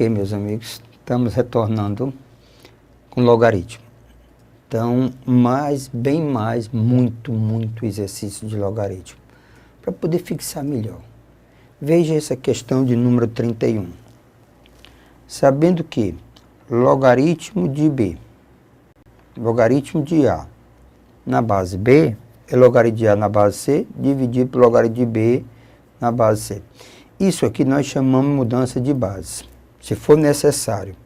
Ok, meus amigos, estamos retornando com logaritmo. Então, muito exercício de logaritmo, para poder fixar melhor. Veja essa questão de número 31. Sabendo que logaritmo de B, logaritmo de A na base B, é logaritmo de A na base C, dividido por logaritmo de B na base C. Isso aqui nós chamamos de mudança de base, se for necessário.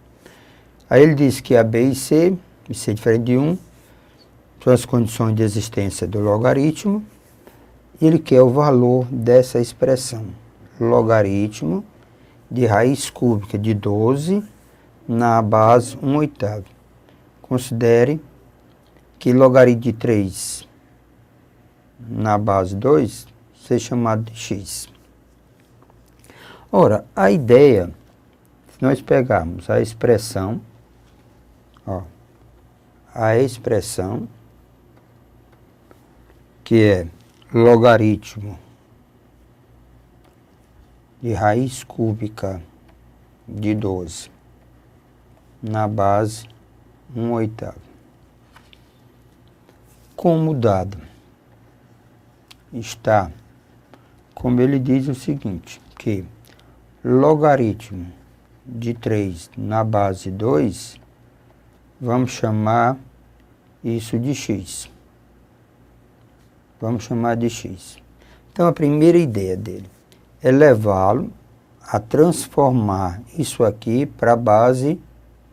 Aí ele diz que a B e C é diferente de 1, são as condições de existência do logaritmo, e ele quer o valor dessa expressão, logaritmo de raiz cúbica de 12 na base 1/8. Considere que logaritmo de 3 na base 2 seja chamado de x. Ora, a ideia, se nós pegarmos a expressão, que é logaritmo de raiz cúbica de 12 na base 1/8. Como dado está, como ele diz o seguinte, que logaritmo de 3 na base 2, vamos chamar isso de x. Vamos chamar de x. Então, a primeira ideia dele é levá-lo a transformar isso aqui para a base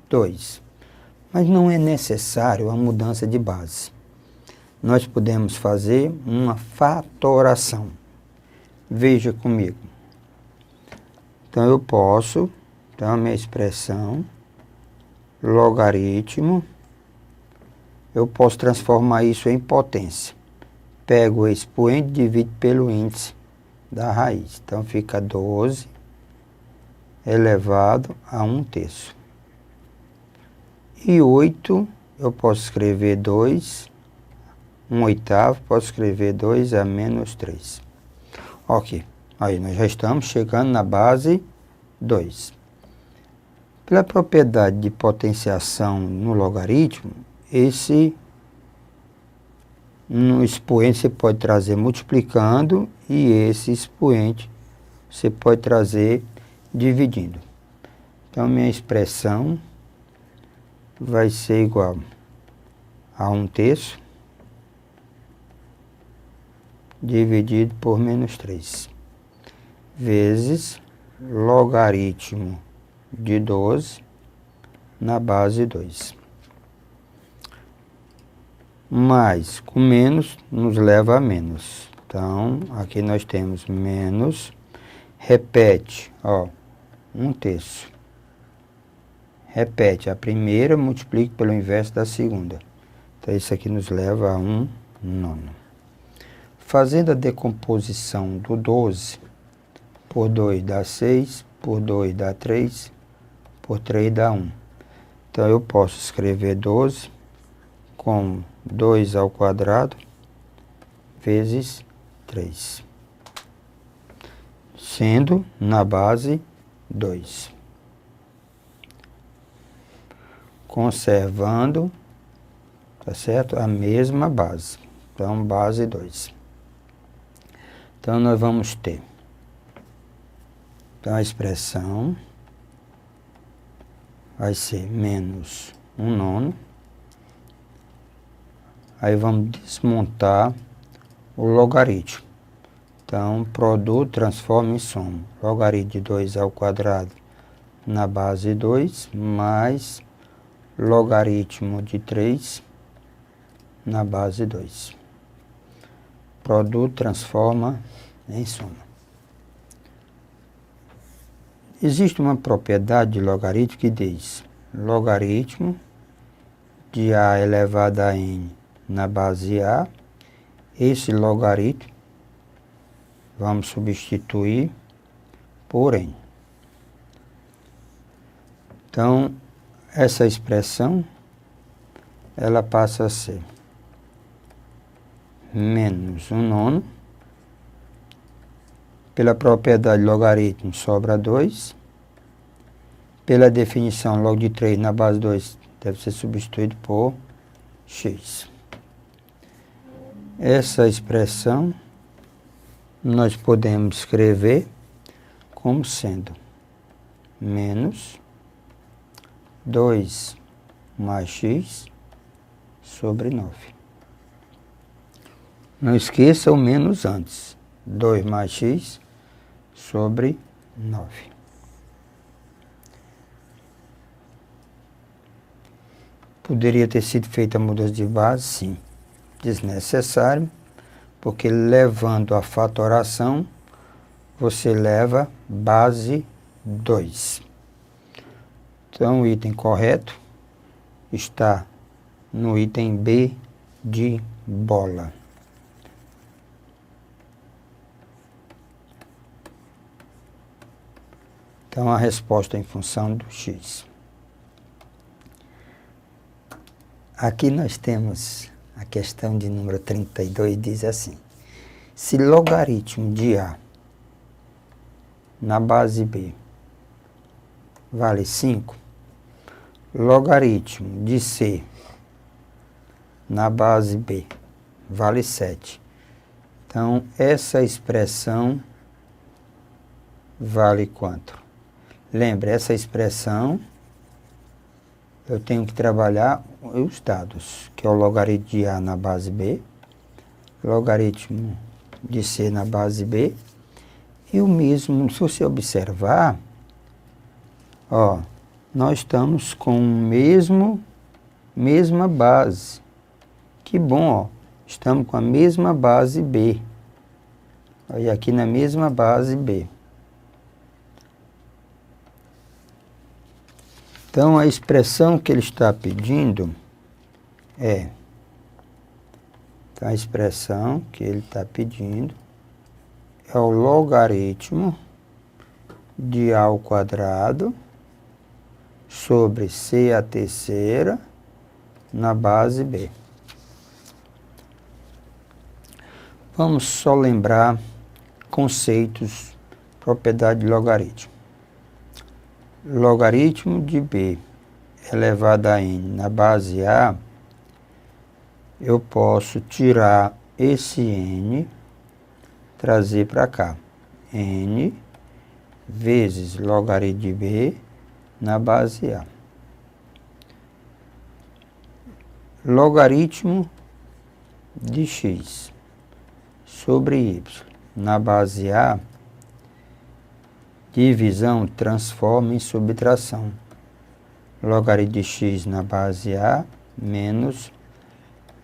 2. Mas não é necessário a mudança de base. Nós podemos fazer uma fatoração. Veja comigo. Então, eu posso, a minha expressão, logaritmo, eu posso transformar isso em potência. Pego o expoente e divido pelo índice da raiz. Então, fica 12 elevado a 1/3. E 8, eu posso escrever 2, 1/8, posso escrever 2 a menos 3. Ok, aí nós já estamos chegando na base 2. Pela propriedade de potenciação no logaritmo, no expoente você pode trazer multiplicando e esse expoente você pode trazer dividindo. Então, minha expressão vai ser igual a 1/3 dividido por menos 3 vezes logaritmo de 12 na base 2. Mais com menos nos leva a menos. Então, aqui nós temos menos, repete, 1/3. Repete a primeira, multiplica pelo inverso da segunda. Então, isso aqui nos leva a 1/9. Fazendo a decomposição do 12, por 2 dá 6, por 2 dá 3, por 3 dá 1. Então, eu posso escrever 12 como 2 ao quadrado vezes 3, sendo na base 2. Conservando, tá certo? A mesma base. Então, base 2. Então, nós vamos ter a expressão vai ser menos 1/9. Aí vamos desmontar o logaritmo. Então, produto transforma em soma. Logaritmo de 2 ao quadrado na base 2, mais logaritmo de 3 na base 2. Produto transforma em soma. Existe uma propriedade de logaritmo que diz logaritmo de A elevado a N na base A, esse logaritmo vamos substituir por N. Então, essa expressão, ela passa a ser menos 1/9, pela propriedade logaritmo sobra 2, Pela definição, log de 3 na base 2 deve ser substituído por x. Essa expressão nós podemos escrever como sendo menos 2 mais x sobre 9. Não esqueça o menos antes. 2 mais x sobre 9. Poderia ter sido feita a mudança de base? Sim. Desnecessário, porque levando a fatoração, você leva base 2. Então, o item correto está no item B de bola. Então, a resposta é em função do x. Aqui nós temos a questão de número 32, diz assim: se logaritmo de A na base B vale 5, logaritmo de C na base B vale 7. Então, essa expressão vale quanto? Lembre, essa expressão eu tenho que trabalhar os dados, que é o logaritmo de A na base B, logaritmo de C na base B, e o mesmo, se você observar, ó, nós estamos com mesma base. Que bom, ó, estamos com a mesma base B. Olha aqui na mesma base B. Então, a expressão que ele está pedindo é... Então, a expressão que ele está pedindo é o logaritmo de A ao quadrado sobre C à terceira na base B. Vamos só lembrar conceitos, propriedade de logaritmo. Logaritmo de B elevado a n na base A, eu posso tirar esse n, trazer para cá. N vezes logaritmo de B na base A. Logaritmo de x sobre y na base A, divisão transforma em subtração. Logaritmo de x na base A menos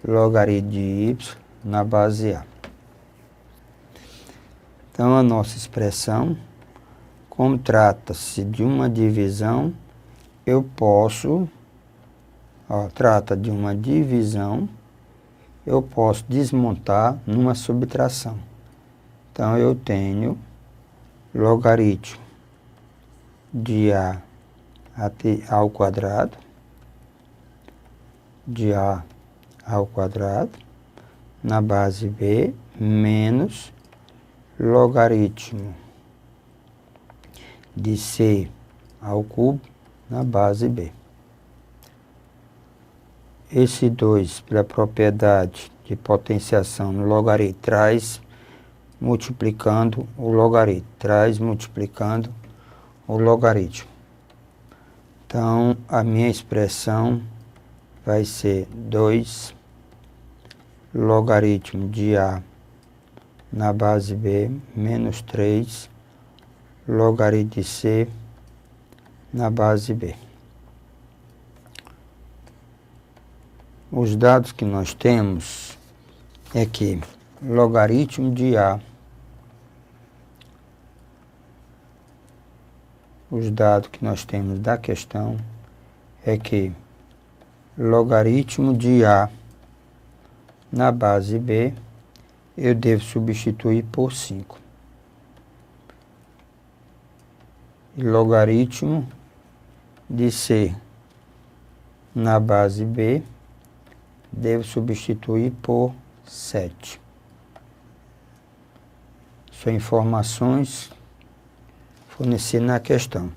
logaritmo de y na base A. Então, a nossa expressão, como trata-se de uma divisão, eu posso, trata de uma divisão, eu posso desmontar numa subtração. Então, eu tenho logaritmo de A ao quadrado, de A ao quadrado, na base B, menos logaritmo de C ao cubo, na base B. Esse 2, pela propriedade de potenciação no logaritmo, traz multiplicando o logaritmo, traz multiplicando o logaritmo. Então, a minha expressão vai ser 2 logaritmo de A na base B menos 3 logaritmo de C na base B. Os dados que nós temos é que logaritmo de A, os dados que nós temos da questão é que logaritmo de A na base B, eu devo substituir por 5. E logaritmo de C na base B, devo substituir por 7. São informações fornecidas na questão.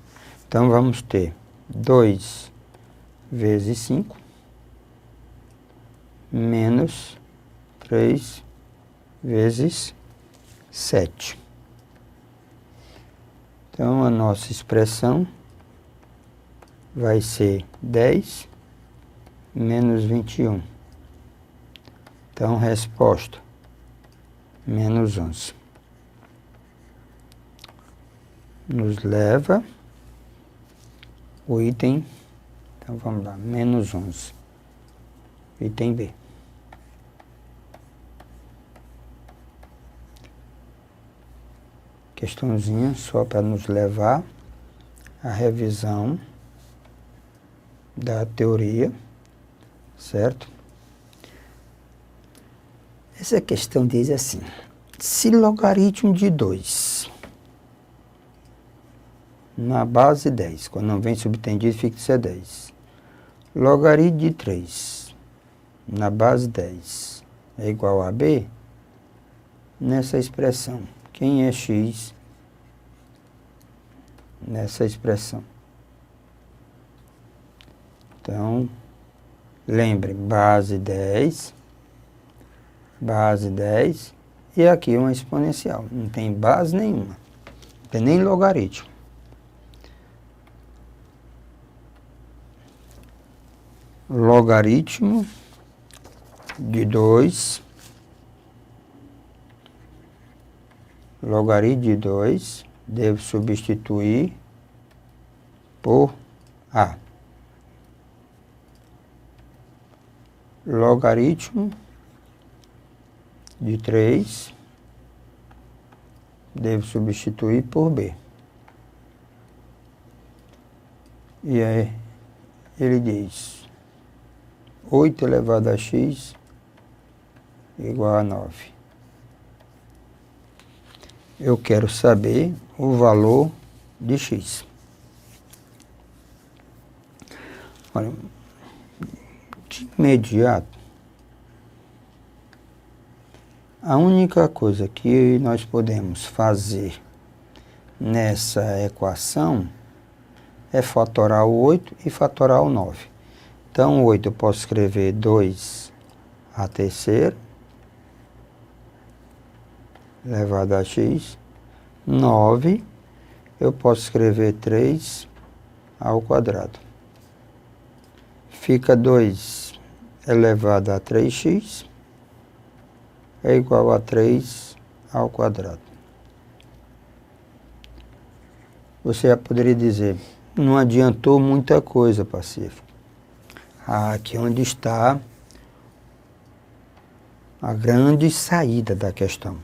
Então, vamos ter 2 vezes 5 menos 3 vezes 7. Então, a nossa expressão vai ser 10 menos 21. Então, resposta, menos 11. Nos leva o item, então vamos lá, menos 11. Item B. Questãozinha só para nos levar à revisão da teoria, certo? Essa questão diz assim: se logaritmo de 2 na base 10, quando não vem subtendido, fixa 10. Logaritmo de 3 na base 10 é igual a B, nessa expressão. Quem é x nessa expressão? Então, lembre, base 10, e aqui uma exponencial. Não tem base nenhuma, não tem nem logaritmo. Logaritmo de 2, devo substituir por A. Logaritmo de 3, devo substituir por B. E aí ele diz 8 elevado a x igual a 9. Eu quero saber o valor de x. Olha, de imediato, a única coisa que nós podemos fazer nessa equação é fatorar o 8 e fatorar o 9. Então, 8 eu posso escrever 2 a terceira elevado a x. 9 eu posso escrever 3 ao quadrado. Fica 2 elevado a 3x é igual a 3 ao quadrado. Você já poderia dizer, não adiantou muita coisa, Pacífico. Aqui é onde está a grande saída da questão.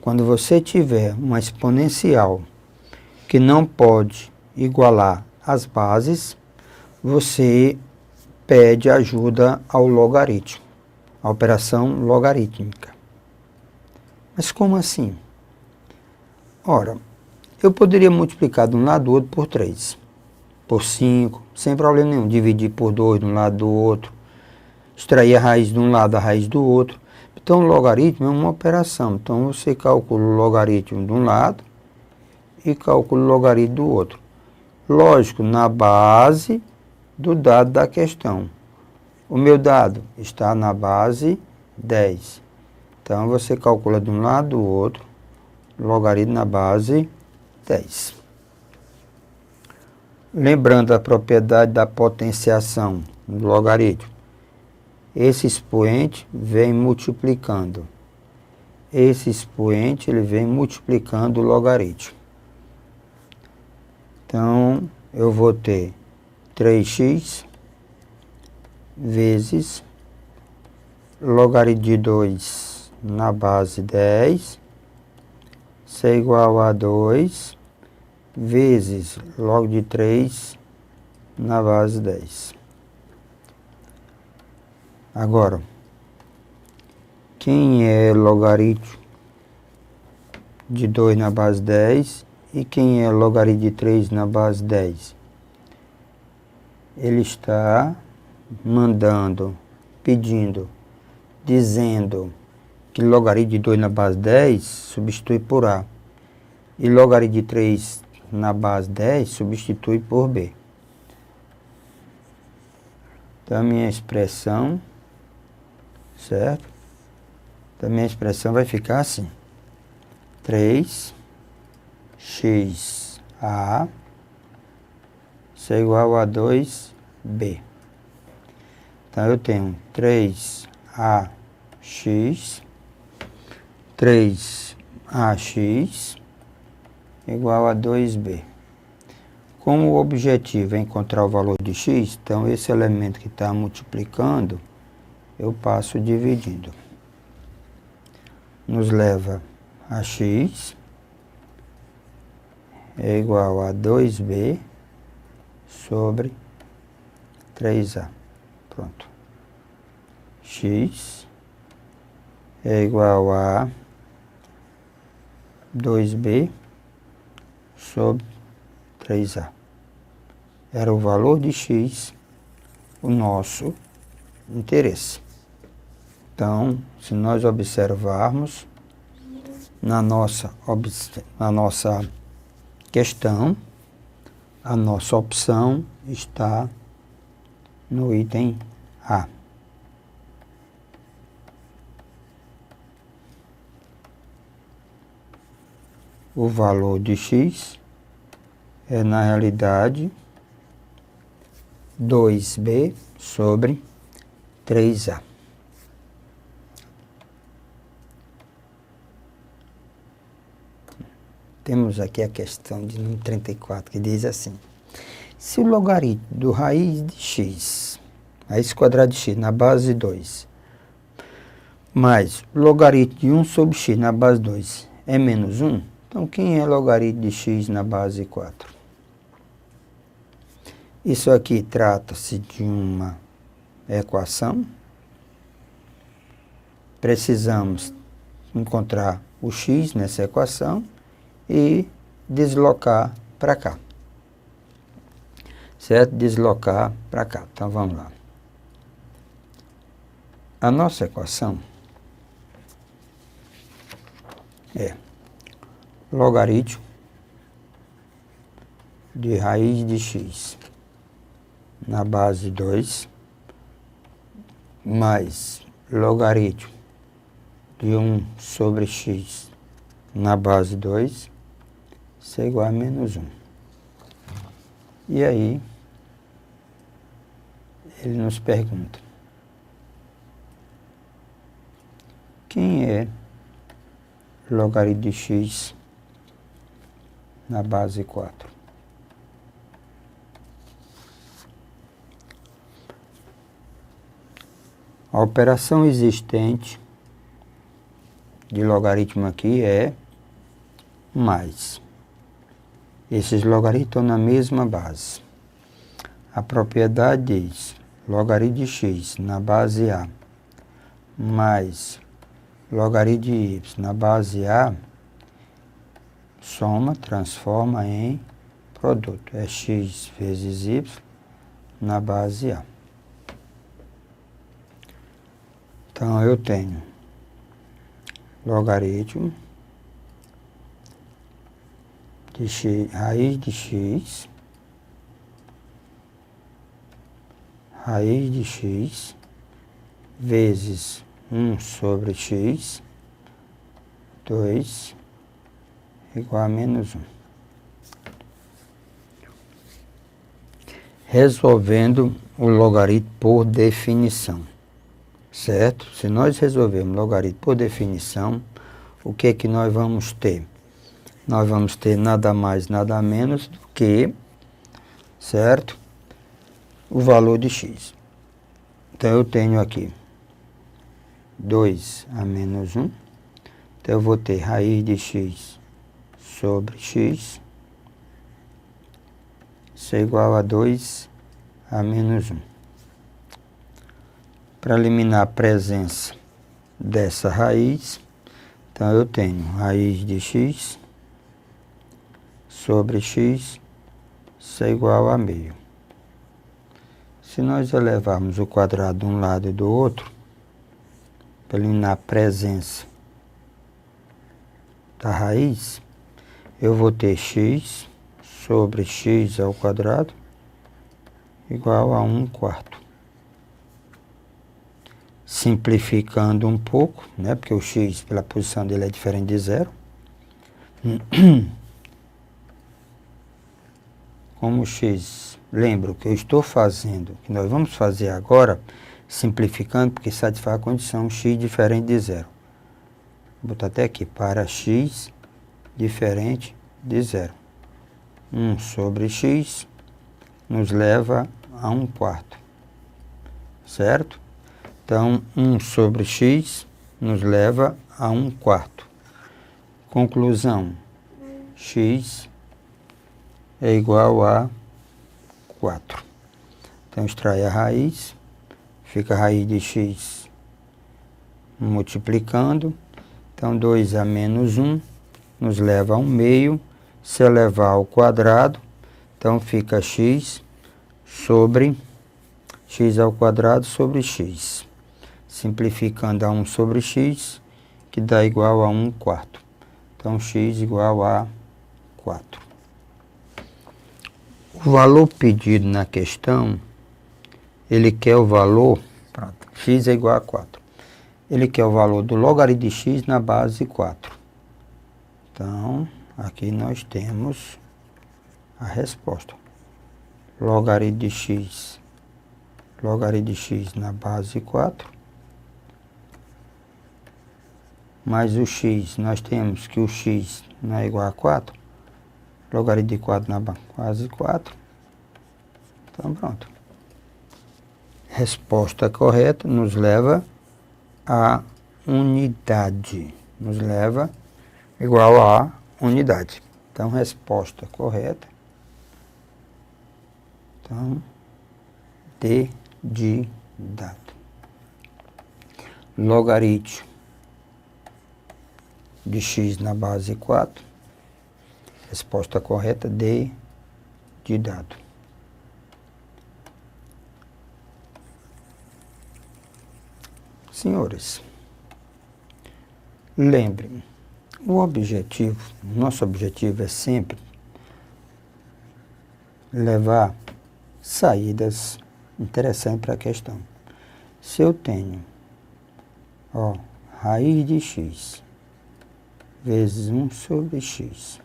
Quando você tiver uma exponencial que não pode igualar as bases, você pede ajuda ao logaritmo, a operação logarítmica. Mas como assim? Ora, eu poderia multiplicar de um lado do outro por 3, por 5, sem problema nenhum. Dividir por 2 de um lado do outro, extrair a raiz de um lado, a raiz do outro. Então, o logaritmo é uma operação. Então, você calcula o logaritmo de um lado e calcula o logaritmo do outro. Lógico, na base do dado da questão. O meu dado está na base 10. Então, você calcula de um lado do outro, logaritmo na base 10. Lembrando a propriedade da potenciação do logaritmo. Esse expoente vem multiplicando. Esse expoente ele vem multiplicando o logaritmo. Então, eu vou ter 3x vezes logaritmo de 2 na base 10, isso é igual a 2 vezes log de 3 na base 10. Agora, quem é logaritmo de 2 na base 10 e quem é logaritmo de 3 na base 10? Ele está mandando, pedindo, dizendo que logaritmo de 2 na base 10 substitui por A. E logaritmo de 3 na base 10, substitui por b. Então, a minha expressão, certo? Então, a minha expressão vai ficar assim. 3x a isso é igual a 2b. Então, eu tenho 3ax igual a 2b. Como o objetivo é encontrar o valor de x, então esse elemento que está multiplicando, eu passo dividindo. Nos leva a x é igual a 2b sobre 3a. Pronto. X é igual a 2b sobre 3a. Era o valor de x, o nosso interesse. Então, se nós observarmos na nossa questão, a nossa opção está no item A. O valor de x é, na realidade, 2b sobre 3a. Temos aqui a questão de número 34, que diz assim: se o logaritmo do raiz de x, raiz quadrada de x na base 2, mais o logaritmo de 1 sobre x na base 2 é menos 1, então quem é logaritmo de x na base 4? Isso aqui trata-se de uma equação. Precisamos encontrar o x nessa equação e deslocar para cá. Certo? Deslocar para cá. Então, vamos lá. A nossa equação é logaritmo de raiz de x na base 2 mais logaritmo de 1 sobre x na base 2, isso é igual a menos 1. E aí, ele nos pergunta: quem é logaritmo de x na base 4? A operação existente de logaritmo aqui é mais. Esses logaritmos estão na mesma base. A propriedade diz logaritmo de x na base A mais logaritmo de y na base A, soma, transforma em produto. É x vezes y na base A. Então, eu tenho logaritmo de x, raiz de x vezes 1 sobre x, 2 igual a menos 1. Resolvendo o logaritmo por definição. Certo? Se nós resolvermos logaritmo por definição, o que é que nós vamos ter? Nós vamos ter nada mais, nada menos do que, certo? O valor de x. Então, eu tenho aqui 2 a menos 1. Então, eu vou ter raiz de x sobre x. Isso é igual a 2 a menos 1. Para eliminar a presença dessa raiz, então eu tenho raiz de x sobre x, isso é igual a meio. Se nós elevarmos o quadrado de um lado e do outro, para eliminar a presença da raiz, eu vou ter x sobre x ao quadrado igual a 1/4. Simplificando um pouco, né, porque o x, pela posição dele, é diferente de zero. Como o x, lembro que eu estou fazendo, que nós vamos fazer agora, simplificando, porque satisfaz a condição x diferente de zero. Vou botar até aqui, para x diferente de zero. 1 sobre x nos leva a 1/4, certo? Então, 1 sobre x nos leva a 1/4. Conclusão, x é igual a 4. Então, extrai a raiz, fica a raiz de x multiplicando. Então, 2 a menos 1 nos leva a 1/2. Se elevar ao quadrado, então fica x sobre x ao quadrado sobre x. Simplificando a 1 sobre x, que dá igual a 1/4. Então, x igual a 4. O valor pedido na questão, ele quer o valor, pronto, x é igual a 4. Ele quer o valor do logaritmo de x na base 4. Então, aqui nós temos a resposta. Logaritmo de x na base 4. Mais o x, nós temos que o x não é igual a 4. Logaritmo de 4 na base 4. Então, pronto. Resposta correta nos leva a unidade. Nos leva igual a unidade. Então, resposta correta. Então, D de dado. Logaritmo de x na base 4. Resposta correta, D de dado. Senhores, lembrem, nosso objetivo é sempre levar saídas interessantes para a questão. Se eu tenho, raiz de x vezes 1 sobre x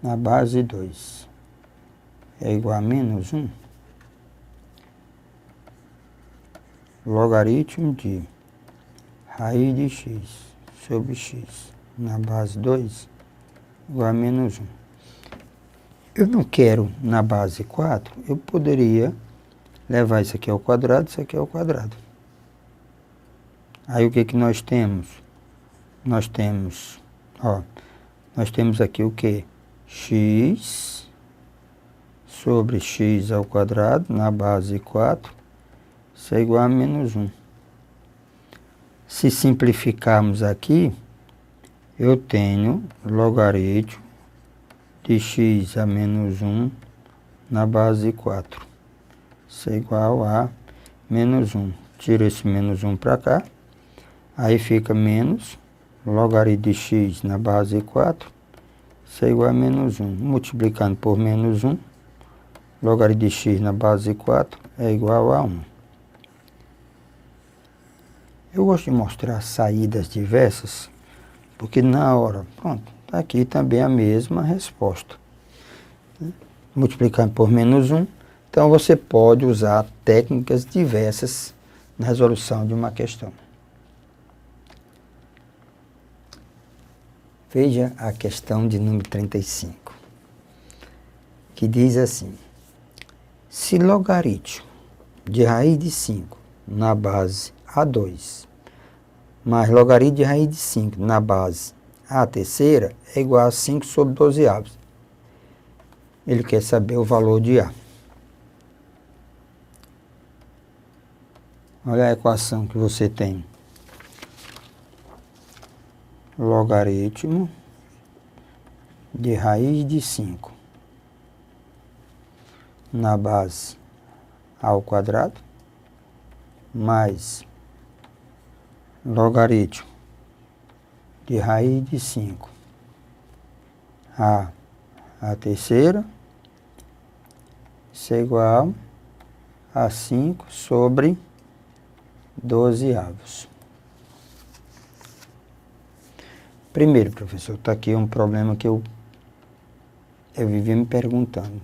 na base 2 é igual a menos 1, logaritmo de raiz de x sobre x na base 2 igual a menos 1. Eu não quero na base 4, eu poderia levar isso aqui ao quadrado, isso aqui ao quadrado. Aí o que nós temos? Nós temos aqui o quê? X sobre x ao quadrado na base 4, isso é igual a menos 1. Se simplificarmos aqui, eu tenho logaritmo de x a menos 1 na base 4. Isso é igual a menos 1. Tiro esse menos 1 para cá. Aí fica menos logaritmo de x na base 4. Isso é igual a menos 1. Multiplicando por menos 1, logaritmo de x na base 4 é igual a 1. Eu gosto de mostrar saídas diversas, porque na hora, pronto, está aqui também a mesma resposta. Multiplicando por menos 1, então você pode usar técnicas diversas na resolução de uma questão. Veja a questão de número 35, que diz assim: se logaritmo de raiz de 5 na base A2 mais logaritmo de raiz de 5 na base A terceira é igual a 5 sobre 12 avos. Ele quer saber o valor de A. Olha a equação que você tem. Logaritmo de raiz de 5 na base A ao quadrado mais logaritmo de raiz de 5 A A terceira, isso é igual a 5 sobre 12avos. Primeiro, professor, está aqui um problema que eu vivia me perguntando.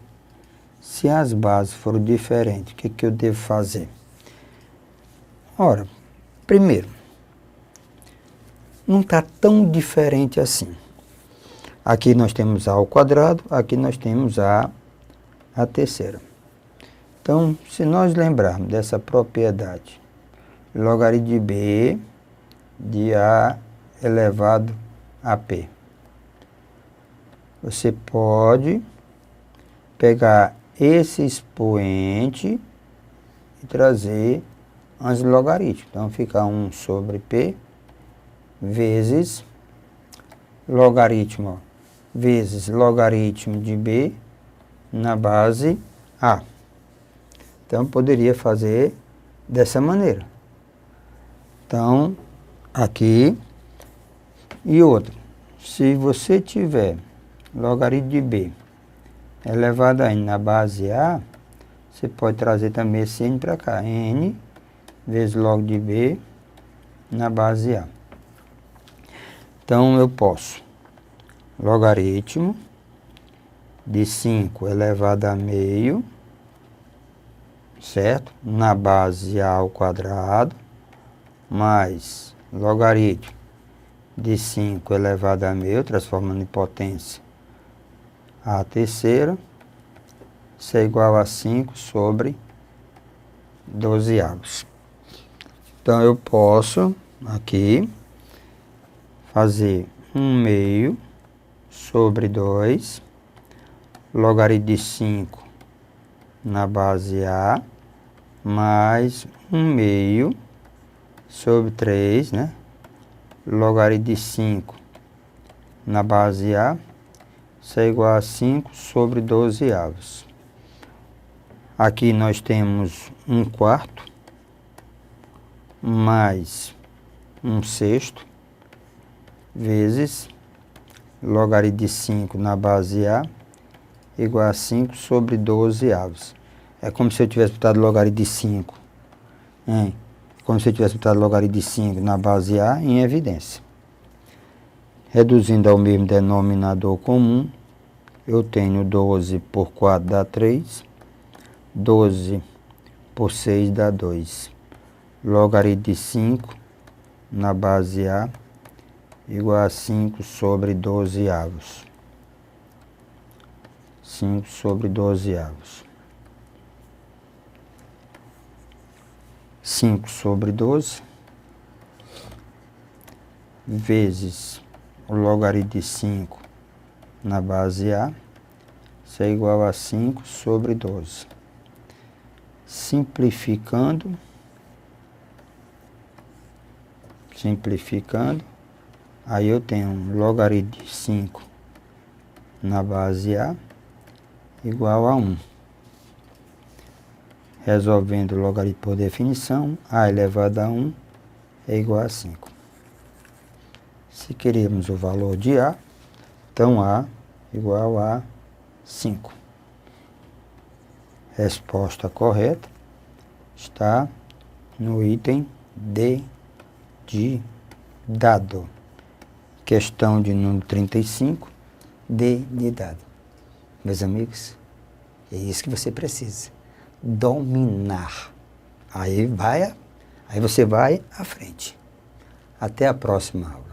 Se as bases forem diferentes, o que eu devo fazer? Ora, primeiro, não está tão diferente assim. Aqui nós temos A ao quadrado, aqui nós temos A terceira. Então, se nós lembrarmos dessa propriedade, logaritmo de B de A elevado a P, você pode pegar esse expoente e trazer antes do logaritmo. Então, fica 1 sobre P vezes logaritmo, vezes logaritmo de B na base A. Então, poderia fazer dessa maneira. Então, aqui e outro. Se você tiver logaritmo de B elevado a N na base A, você pode trazer também esse N para cá. N vezes log de B na base A. Então, eu posso logaritmo de 5 elevado a meio, certo? Na base A ao quadrado, mais logaritmo de 5 elevado a meio, transformando em potência A terceira, isso é igual a 5 sobre 12avos. Então, eu posso aqui fazer 1 meio sobre 2, logaritmo de 5 na base A, mais 1 meio sobre 3, né? Logaritmo de 5 na base A, isso é igual a 5 sobre 12avos. Aqui nós temos 1/4 mais 1/6 vezes logaritmo de 5 na base A igual a 5 sobre 12avos. É como se eu tivesse botado logaritmo de 5, hein? Como se eu tivesse botado logaritmo de 5 na base A em evidência. Reduzindo ao mesmo denominador comum, eu tenho 12 por 4 dá 3, 12 por 6 dá 2. Logaritmo de 5 na base A igual a 5 sobre 12avos. 5 sobre 12avos. 5 sobre 12 vezes o logaritmo de 5 na base A, isso é igual a 5 sobre 12. Simplificando, aí eu tenho um logaritmo de 5 na base A igual a 1. Resolvendo o logaritmo por definição, A elevado a 1 é igual a 5. Se queremos o valor de A, então A igual a 5. Resposta correta está no item D de dado. Questão de número 35, D de dado. Meus amigos, é isso que você precisa. Dominar. Aí você vai à frente. Até a próxima aula.